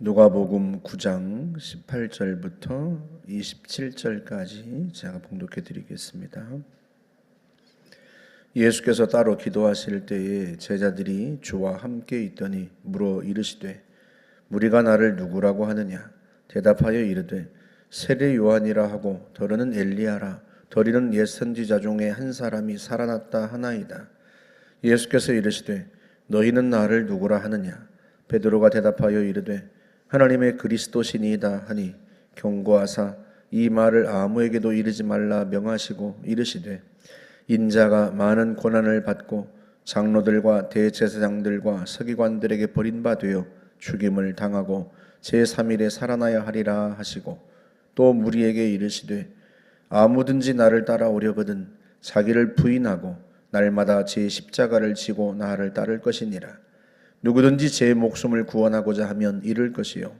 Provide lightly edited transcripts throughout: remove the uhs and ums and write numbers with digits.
누가복음 9장 18절부터 27절까지 제가 봉독해 드리겠습니다. 예수께서 따로 기도하실 때에 제자들이 주와 함께 있더니 물어 이르시되 무리가 나를 누구라고 하느냐? 대답하여 이르되 세례 요한이라 하고 더러는 엘리야라, 더리는 옛 선지자 중에 한 사람이 살아났다 하나이다. 예수께서 이르시되 너희는 나를 누구라 하느냐? 베드로가 대답하여 이르되 하나님의 그리스도시니이다 하니 경고하사 이 말을 아무에게도 이르지 말라 명하시고 이르시되 인자가 많은 고난을 받고 장로들과 대제사장들과 서기관들에게 버림받아 죽임을 당하고 제3일에 살아나야 하리라 하시고 또 무리에게 이르시되 아무든지 나를 따라오려거든 자기를 부인하고 날마다 제 십자가를 지고 나를 따를 것이니라. 누구든지 제 목숨을 구원하고자 하면 잃을 것이요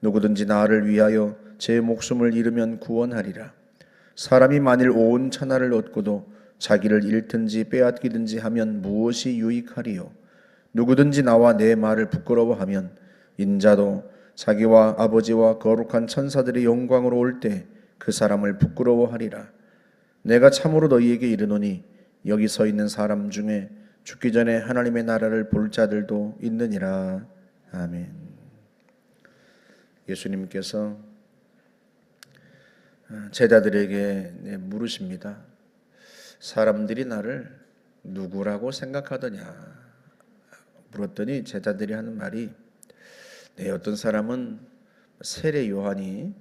누구든지 나를 위하여 제 목숨을 잃으면 구원하리라. 사람이 만일 온 천하를 얻고도 자기를 잃든지 빼앗기든지 하면 무엇이 유익하리요? 누구든지 나와 내 말을 부끄러워하면 인자도 자기와 아버지와 거룩한 천사들의 영광으로 올 때 그 사람을 부끄러워하리라. 내가 참으로 너희에게 이르노니 여기 서 있는 사람 중에 죽기 전에 하나님의 나라를 볼 자들도 있느니라. 아멘. 예수님께서 제자들에게 물으십니다. 사람들이 나를 누구라고 생각하더냐? 물었더니 제자들이 하는 말이 어떤 사람은 세례 요한이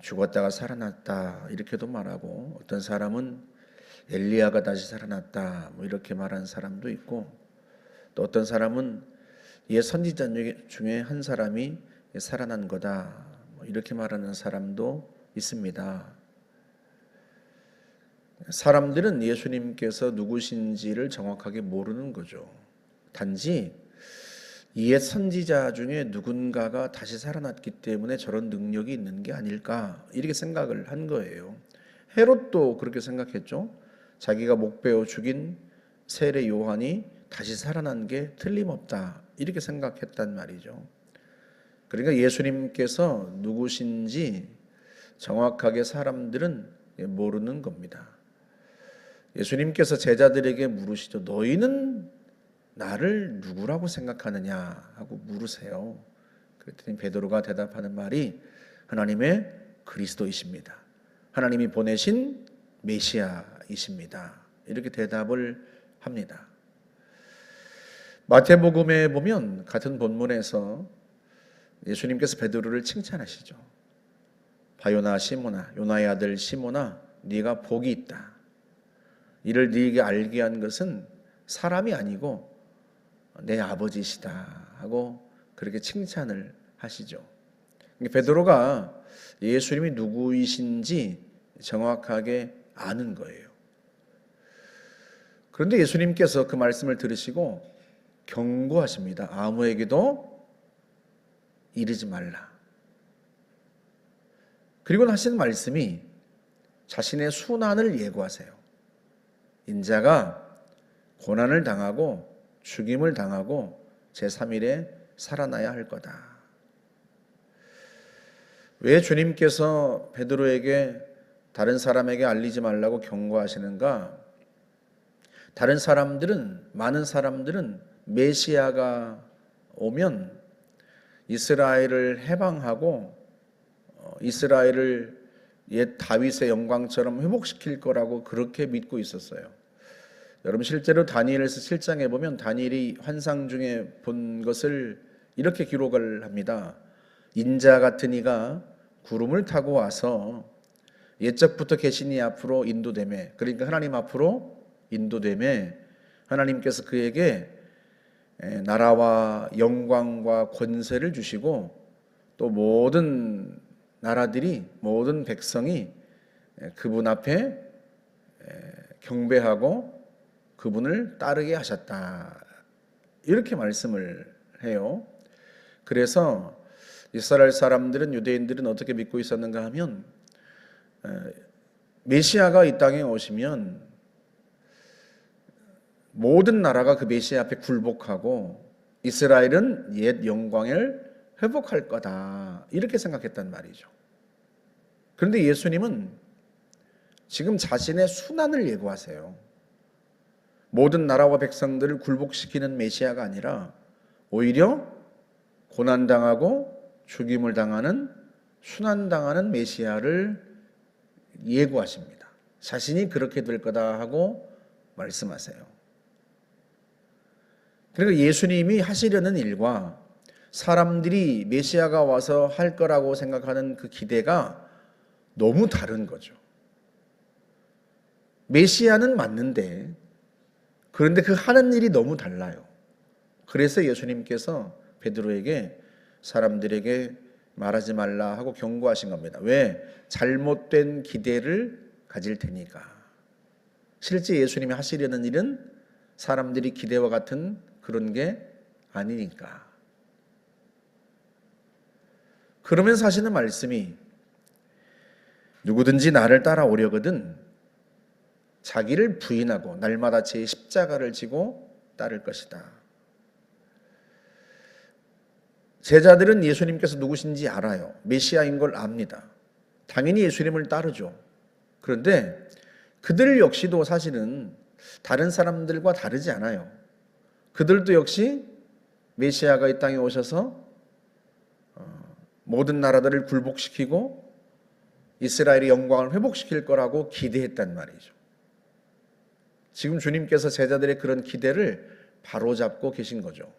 죽었다가 살아났다 이렇게도 말하고, 어떤 사람은 엘리야가 다시 살아났다 이렇게 말하는 사람도 있고, 또 어떤 사람은 옛 선지자 중에 한 사람이 살아난 거다 이렇게 말하는 사람도 있습니다. 사람들은 예수님께서 누구신지를 정확하게 모르는 거죠. 단지 옛 선지자 중에 누군가가 다시 살아났기 때문에 저런 능력이 있는 게 아닐까 이렇게 생각을 한 거예요. 헤롯도 그렇게 생각했죠. 자기가 목베어 죽인 세례 요한이 다시 살아난 게 틀림없다 이렇게 생각했단 말이죠. 그러니까 예수님께서 누구신지 정확하게 사람들은 모르는 겁니다. 예수님께서 제자들에게 물으시죠. 너희는 나를 누구라고 생각하느냐 하고 물으세요. 그랬더니 베드로가 대답하는 말이 하나님의 그리스도이십니다. 하나님이 보내신 메시아이십니다. 이렇게 대답을 합니다. 마태복음에 보면 같은 본문에서 예수님께서 베드로를 칭찬하시죠. 바요나 시몬아, 요나의 아들 시몬아, 네가 복이 있다. 이를 네게 알게 한 것은 사람이 아니고 내 아버지시다 하고 그렇게 칭찬을 하시죠. 베드로가 예수님이 누구이신지 정확하게 아는 거예요. 그런데 예수님께서 그 말씀을 들으시고 경고하십니다. 아무에게도 이르지 말라. 그리고 하시는 말씀이 자신의 순환을 예고하세요. 인자가 고난을 당하고 죽임을 당하고 제3일에 살아나야 할 거다. 왜 주님께서 베드로에게 다른 사람에게 알리지 말라고 경고하시는가? 다른 사람들은, 많은 사람들은 메시아가 오면 이스라엘을 해방하고 이스라엘을 옛 다윗의 영광처럼 회복시킬 거라고 그렇게 믿고 있었어요. 여러분 실제로 다니엘서 7장에 보면 다니엘이 환상 중에 본 것을 이렇게 기록을 합니다. 인자 같은 이가 구름을 타고 와서 옛적부터 계신 이 앞으로 인도되매, 그러니까 하나님 앞으로 인도되매 하나님께서 그에게 나라와 영광과 권세를 주시고 또 모든 나라들이, 모든 백성이 그분 앞에 경배하고 그분을 따르게 하셨다 이렇게 말씀을 해요. 그래서 이스라엘 사람들은, 유대인들은 어떻게 믿고 있었는가 하면 메시아가 이 땅에 오시면 모든 나라가 그 메시아 앞에 굴복하고 이스라엘은 옛 영광을 회복할 거다 이렇게 생각했단 말이죠. 그런데 예수님은 지금 자신의 순환을 예고하세요. 모든 나라와 백성들을 굴복시키는 메시아가 아니라 오히려 고난당하고 죽임을 당하는 순환당하는 메시아를 예고하십니다. 자신이 그렇게 될 거다 하고 말씀하세요. 그러니까 예수님이 하시려는 일과 사람들이 메시아가 와서 할 거라고 생각하는 그 기대가 너무 다른 거죠. 메시아는 맞는데 그런데 그 하는 일이 너무 달라요. 그래서 예수님께서 베드로에게 사람들에게 말하지 말라 하고 경고하신 겁니다. 왜? 잘못된 기대를 가질 테니까. 실제 예수님이 하시려는 일은 사람들이 기대와 같은 그런 게 아니니까. 그러면서 하시는 말씀이 누구든지 나를 따라오려거든 자기를 부인하고 날마다 제 십자가를 지고 따를 것이다. 제자들은 예수님께서 누구신지 알아요. 메시아인 걸 압니다. 당연히 예수님을 따르죠. 그런데 그들 역시도 사실은 다른 사람들과 다르지 않아요. 그들도 역시 메시아가 이 땅에 오셔서 모든 나라들을 굴복시키고 이스라엘의 영광을 회복시킬 거라고 기대했단 말이죠. 지금 주님께서 제자들의 그런 기대를 바로잡고 계신 거죠.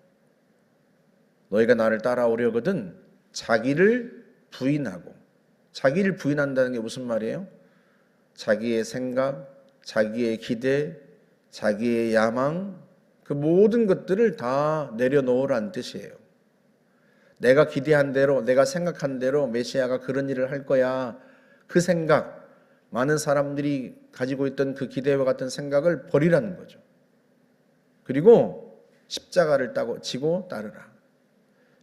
너희가 나를 따라오려거든 자기를 부인하고, 자기를 부인한다는 게 무슨 말이에요? 자기의 생각, 자기의 기대, 자기의 야망, 그 모든 것들을 다 내려놓으라는 뜻이에요. 내가 기대한 대로, 내가 생각한 대로 메시아가 그런 일을 할 거야. 그 생각, 많은 사람들이 가지고 있던 그 기대와 같은 생각을 버리라는 거죠. 그리고 십자가를 지고 따르라.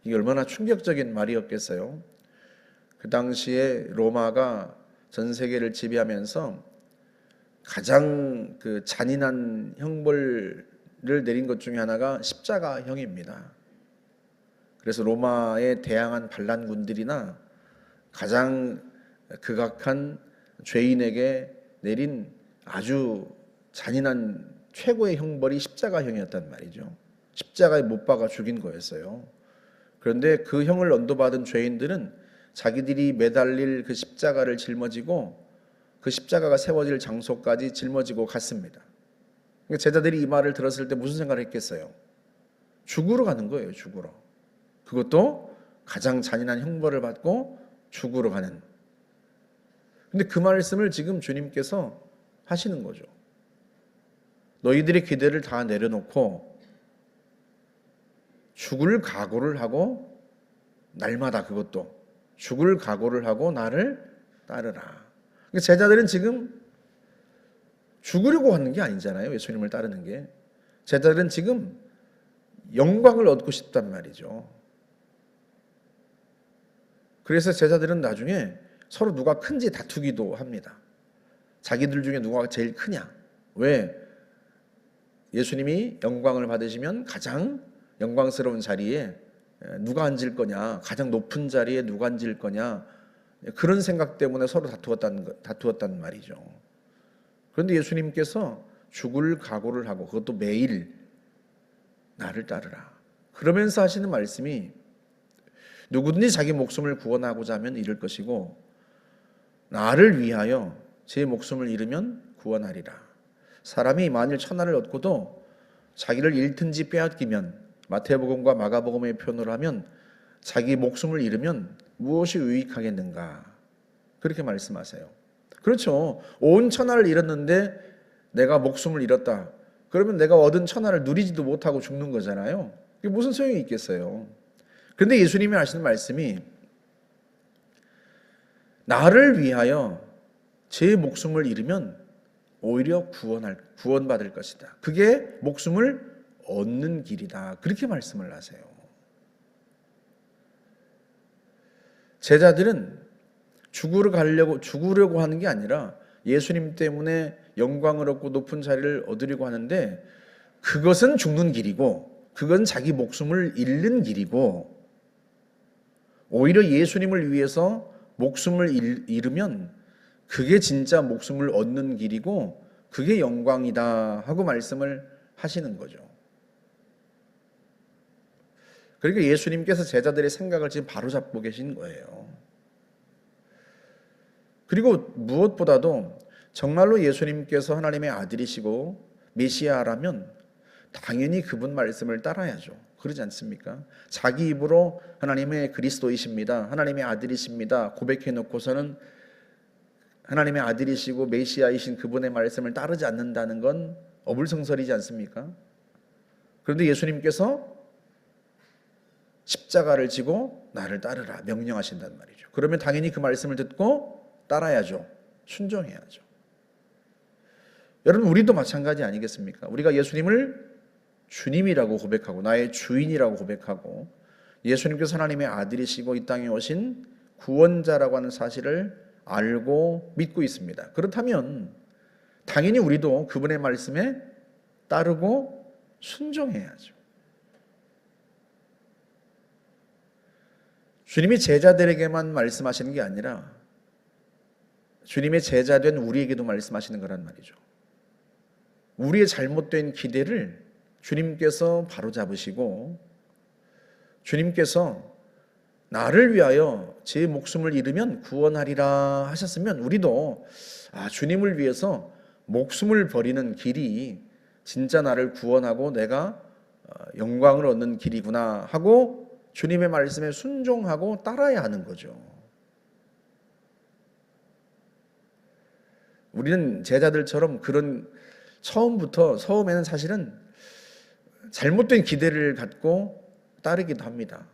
이게 얼마나 충격적인 말이었겠어요. 그 당시에 로마가 전 세계를 지배하면서 가장 그 잔인한 형벌을 내린 것 중에 하나가 십자가형입니다. 그래서 로마에 대항한 반란군들이나 가장 극악한 죄인에게 내린 아주 잔인한 최고의 형벌이 십자가형이었단 말이죠. 십자가에 못 박아 죽인 거였어요. 그런데 그 형을 언도받은 죄인들은 자기들이 매달릴 그 십자가를 짊어지고 그 십자가가 세워질 장소까지 짊어지고 갔습니다. 그러니까 제자들이 이 말을 들었을 때 무슨 생각을 했겠어요? 죽으러 가는 거예요, 죽으러. 그것도 가장 잔인한 형벌을 받고 죽으러 가는. 근데 그 말씀을 지금 주님께서 하시는 거죠. 너희들의 기대를 다 내려놓고 죽을 각오를 하고 날마다 그것도 죽을 각오를 하고 나를 따르라. 그러니까 제자들은 지금 죽으려고 하는 게 아니잖아요. 예수님을 따르는 게. 제자들은 지금 영광을 얻고 싶단 말이죠. 그래서 제자들은 나중에 서로 누가 큰지 다투기도 합니다. 자기들 중에 누가 제일 크냐? 왜? 예수님이 영광을 받으시면 가장 영광스러운 자리에 누가 앉을 거냐? 가장 높은 자리에 누가 앉을 거냐? 그런 생각 때문에 서로 다투었단 말이죠. 그런데 예수님께서 죽을 각오를 하고 그것도 매일 나를 따르라. 그러면서 하시는 말씀이 누구든지 자기 목숨을 구원하고자 하면 잃을 것이고 나를 위하여 제 목숨을 잃으면 구원하리라. 사람이 만일 천하를 얻고도 자기를 잃든지 빼앗기면 마태복음과 마가복음의 표현으로 하면 자기 목숨을 잃으면 무엇이 유익하겠는가? 그렇게 말씀하세요. 그렇죠. 온 천하를 잃었는데 내가 목숨을 잃었다. 그러면 내가 얻은 천하를 누리지도 못하고 죽는 거잖아요. 이게 무슨 소용이 있겠어요. 그런데 예수님이 하시는 말씀이 나를 위하여 제 목숨을 잃으면 오히려 구원받을 것이다. 그게 목숨을 얻는 길이다. 그렇게 말씀을 하세요. 제자들은 죽으려고 하는 게 아니라 예수님 때문에 영광을 얻고 높은 자리를 얻으려고 하는데 그것은 죽는 길이고 그건 자기 목숨을 잃는 길이고 오히려 예수님을 위해서 목숨을 잃으면 그게 진짜 목숨을 얻는 길이고 그게 영광이다 하고 말씀을 하시는 거죠. 그러니까 예수님께서 제자들의 생각을 지금 바로잡고 계신 거예요. 그리고 무엇보다도 정말로 예수님께서 하나님의 아들이시고 메시아라면 당연히 그분 말씀을 따라야죠. 그러지 않습니까? 자기 입으로 하나님의 그리스도이십니다, 하나님의 아들이십니다 고백해 놓고서는 하나님의 아들이시고 메시아이신 그분의 말씀을 따르지 않는다는 건 어불성설이지 않습니까? 그런데 예수님께서 십자가를 지고 나를 따르라 명령하신단 말이죠. 그러면 당연히 그 말씀을 듣고 따라야죠. 순종해야죠. 여러분, 우리도 마찬가지 아니겠습니까? 우리가 예수님을 주님이라고 고백하고 나의 주인이라고 고백하고 예수님께서 하나님의 아들이시고 이 땅에 오신 구원자라고 하는 사실을 알고 믿고 있습니다. 그렇다면 당연히 우리도 그분의 말씀에 따르고 순종해야죠. 주님이 제자들에게만 말씀하시는 게 아니라 주님의 제자된 우리에게도 말씀하시는 거란 말이죠. 우리의 잘못된 기대를 주님께서 바로잡으시고 주님께서 나를 위하여 제 목숨을 잃으면 구원하리라 하셨으면 우리도 주님을 위해서 목숨을 버리는 길이 진짜 나를 구원하고 내가 영광을 얻는 길이구나 하고 주님의 말씀에 순종하고 따라야 하는 거죠. 우리는 제자들처럼 그런 처음에는 사실은 잘못된 기대를 갖고 따르기도 합니다.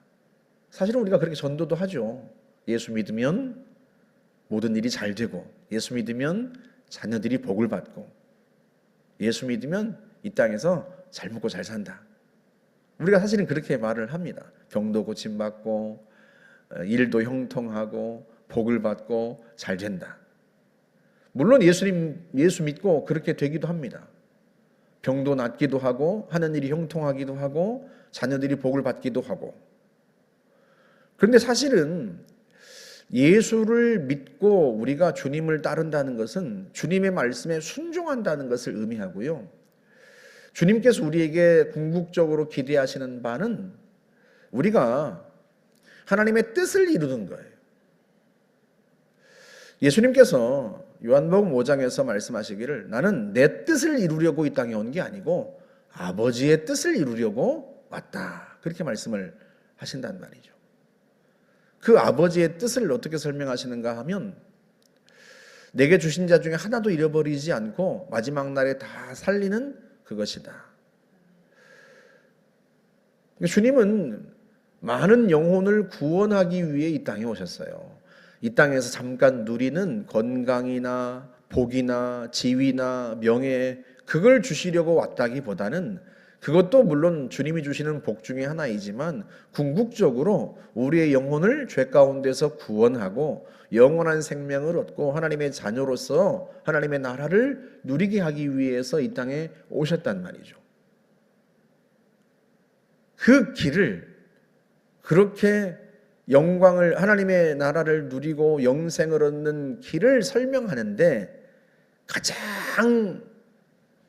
사실은 우리가 그렇게 전도도 하죠. 예수 믿으면 모든 일이 잘 되고, 예수 믿으면 자녀들이 복을 받고, 예수 믿으면 이 땅에서 잘 먹고 잘 산다. 우리가 사실은 그렇게 말을 합니다. 병도 고침받고 일도 형통하고 복을 받고 잘 된다. 물론 예수 믿고 그렇게 되기도 합니다. 병도 낫기도 하고 하는 일이 형통하기도 하고 자녀들이 복을 받기도 하고. 그런데 사실은 예수를 믿고 우리가 주님을 따른다는 것은 주님의 말씀에 순종한다는 것을 의미하고요. 주님께서 우리에게 궁극적으로 기대하시는 바는 우리가 하나님의 뜻을 이루는 거예요. 예수님께서 요한복음 5장에서 말씀하시기를 나는 내 뜻을 이루려고 이 땅에 온 게 아니고 아버지의 뜻을 이루려고 왔다. 그렇게 말씀을 하신단 말이죠. 그 아버지의 뜻을 어떻게 설명하시는가 하면 내게 주신 자 중에 하나도 잃어버리지 않고 마지막 날에 다 살리는 그것이다. 주님은 많은 영혼을 구원하기 위해 이 땅에 오셨어요. 이 땅에서 잠깐 누리는 건강이나 복이나 지위나 명예, 그걸 주시려고 왔다기보다는 그것도 물론 주님이 주시는 복 중에 하나이지만 궁극적으로 우리의 영혼을 죄 가운데서 구원하고 영원한 생명을 얻고 하나님의 자녀로서 하나님의 나라를 누리게 하기 위해서 이 땅에 오셨단 말이죠. 그 길을 그렇게 영광을 하나님의 나라를 누리고 영생을 얻는 길을 설명하는데 가장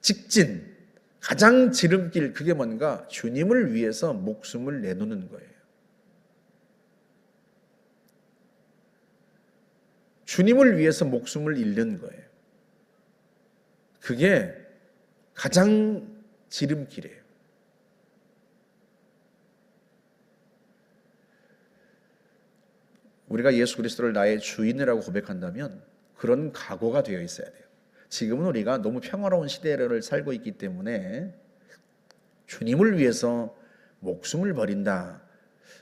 직진, 가장 지름길, 그게 뭔가 주님을 위해서 목숨을 내놓는 거예요. 주님을 위해서 목숨을 잃는 거예요. 그게 가장 지름길이에요. 우리가 예수 그리스도를 나의 주인이라고 고백한다면 그런 각오가 되어 있어야 돼요. 지금은 우리가 너무 평화로운 시대를 살고 있기 때문에 주님을 위해서 목숨을 버린다.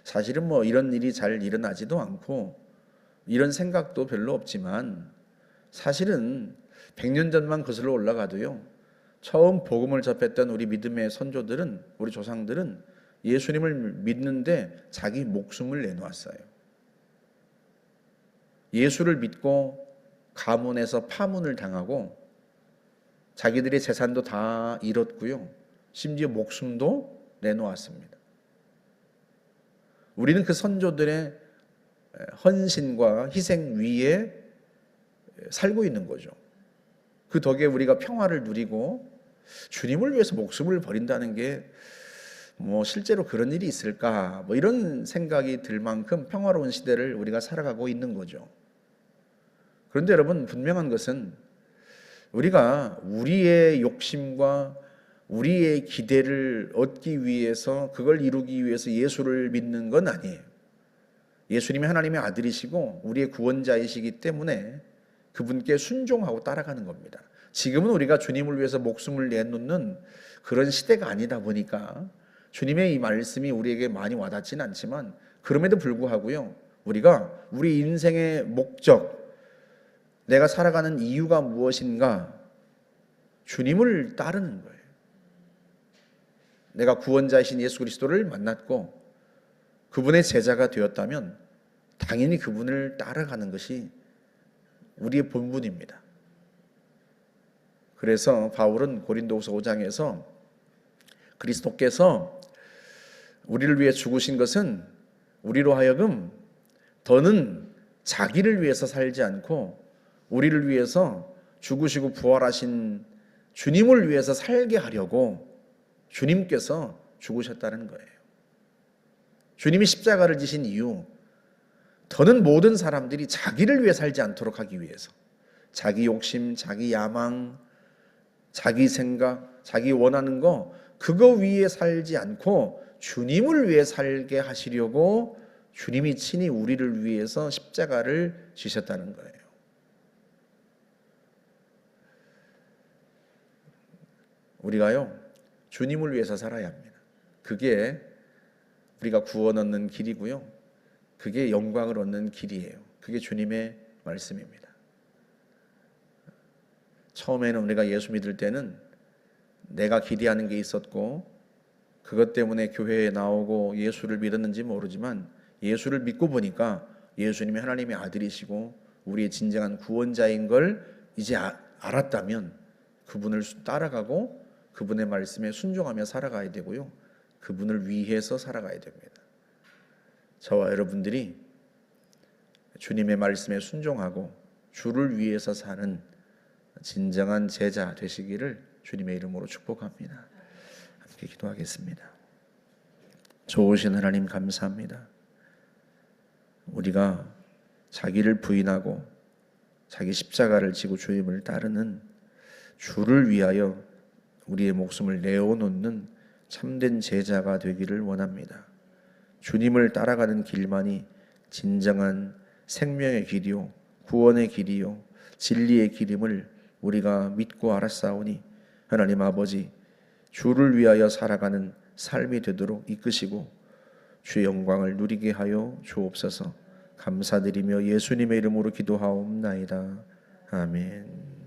사실은 뭐 이런 일이 잘 일어나지도 않고 이런 생각도 별로 없지만 사실은 100년 전만 거슬러 올라가도요. 처음 복음을 접했던 우리 믿음의 선조들은, 우리 조상들은 예수님을 믿는데 자기 목숨을 내놓았어요. 예수를 믿고 가문에서 파문을 당하고 자기들의 재산도 다 잃었고요. 심지어 목숨도 내놓았습니다. 우리는 그 선조들의 헌신과 희생 위에 살고 있는 거죠. 그 덕에 우리가 평화를 누리고 주님을 위해서 목숨을 버린다는 게 실제로 그런 일이 있을까? 이런 생각이 들 만큼 평화로운 시대를 우리가 살아가고 있는 거죠. 그런데 여러분, 분명한 것은 우리가 우리의 욕심과 우리의 기대를 얻기 위해서, 그걸 이루기 위해서 예수를 믿는 건 아니에요. 예수님이 하나님의 아들이시고 우리의 구원자이시기 때문에 그분께 순종하고 따라가는 겁니다. 지금은 우리가 주님을 위해서 목숨을 내놓는 그런 시대가 아니다 보니까 주님의 이 말씀이 우리에게 많이 와닿지는 않지만, 그럼에도 불구하고요, 우리가 우리 인생의 목적, 내가 살아가는 이유가 무엇인가? 주님을 따르는 거예요. 내가 구원자이신 예수 그리스도를 만났고 그분의 제자가 되었다면 당연히 그분을 따라가는 것이 우리의 본분입니다. 그래서 바울은 고린도후서 5장에서 그리스도께서 우리를 위해 죽으신 것은 우리로 하여금 더는 자기를 위해서 살지 않고 우리를 위해서 죽으시고 부활하신 주님을 위해서 살게 하려고 주님께서 죽으셨다는 거예요. 주님이 십자가를 지신 이유, 더는 모든 사람들이 자기를 위해 살지 않도록 하기 위해서, 자기 욕심, 자기 야망, 자기 생각, 자기 원하는 거, 그거 위에 살지 않고 주님을 위해 살게 하시려고 주님이 친히 우리를 위해서 십자가를 지셨다는 거예요. 우리가요, 주님을 위해서 살아야 합니다. 그게 우리가 구원 얻는 길이고요, 그게 영광을 얻는 길이에요. 그게 주님의 말씀입니다. 처음에는 우리가 예수 믿을 때는 내가 기대하는 게 있었고 그것 때문에 교회에 나오고 예수를 믿었는지 모르지만, 예수를 믿고 보니까 예수님이 하나님의 아들이시고 우리의 진정한 구원자인 걸 이제 알았다면 그분을 따라가고 그분의 말씀에 순종하며 살아가야 되고요, 그분을 위해서 살아가야 됩니다. 저와 여러분들이 주님의 말씀에 순종하고 주를 위해서 사는 진정한 제자 되시기를 주님의 이름으로 축복합니다. 함께 기도하겠습니다. 좋으신 하나님, 감사합니다. 우리가 자기를 부인하고 자기 십자가를 지고 주님을 따르는, 주를 위하여 우리의 목숨을 내어놓는 참된 제자가 되기를 원합니다. 주님을 따라가는 길만이 진정한 생명의 길이요, 구원의 길이요, 진리의 길임을 우리가 믿고 알았사오니, 하나님 아버지, 주를 위하여 살아가는 삶이 되도록 이끄시고 주의 영광을 누리게 하여 주옵소서. 감사드리며 예수님의 이름으로 기도하옵나이다. 아멘.